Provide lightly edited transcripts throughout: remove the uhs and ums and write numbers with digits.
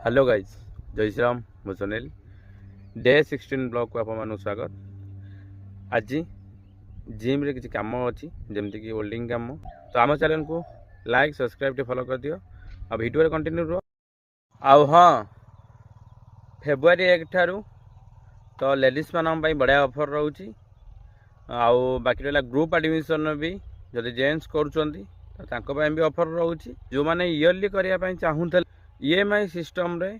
Hello guys जय श्री राम मु Sunil day 16 blog को आप स्वागत। आज जिम रे किसी काम अच्छी जमती कि होल्डिंग काम तो आम चैनल को लाइक सब्सक्राइब फॉलो कर दियो और वीडियो कंटिन्यू रो। आउ हाँ फेब्रुआरी 1 ठारू तो लेडीज मान बढ़िया ऑफर रोची। आउ बाकी रहा ग्रुप एडमिशन भी जदि जेन्ट्स करुँच भी ऑफर रोची। जो मैंने इयरली करने चाहूँ EMI सिस्टम रे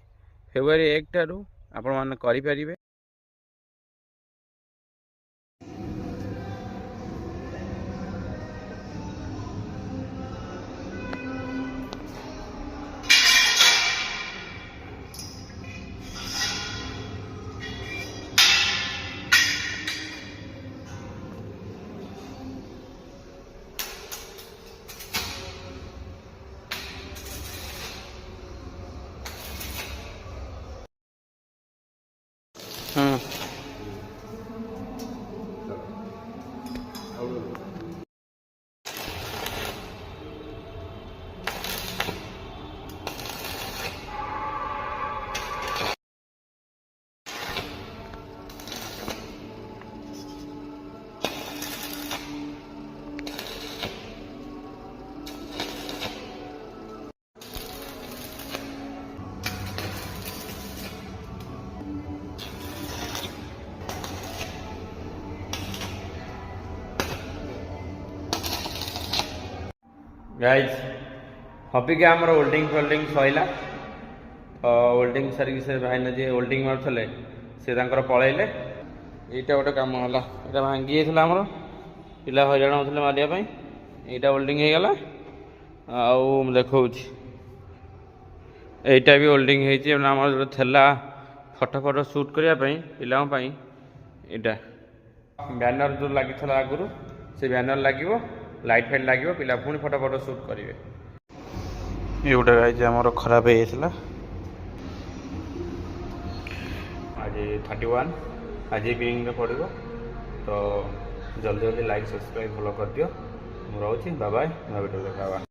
फेब्रुआरी 1 ठारू आपण माने करि परिबे। गाइज हबी के आमर होल्डिंग फोल्डिंग सैला तो होल्डिंग सारिक से भाईना जी होल्डिंग मारुले सी पलैले यहाँ गोटे कम है यहाँ भांगी जाता आमर पिला हईराण होते मारे यहाँ होल्डिंग हो गला आउ देखा यहाँ भी होल्डिंग होमर जो थेला फटो फटो सुट करने पाई यहाँ बैनर जो लगी आगुरी से बैनर लगे लाइट फाइट लगे पिला पुणी फटो फटो सुट करेंगे। ये गोटे गाइज आमर खराब होता आज 31 आज इवनिंग में पड़ो तो जल्दी जल्दी लाइक सब्सक्राइब फॉलो कर दियो। रोचे बाय बाय वीडियो देखा।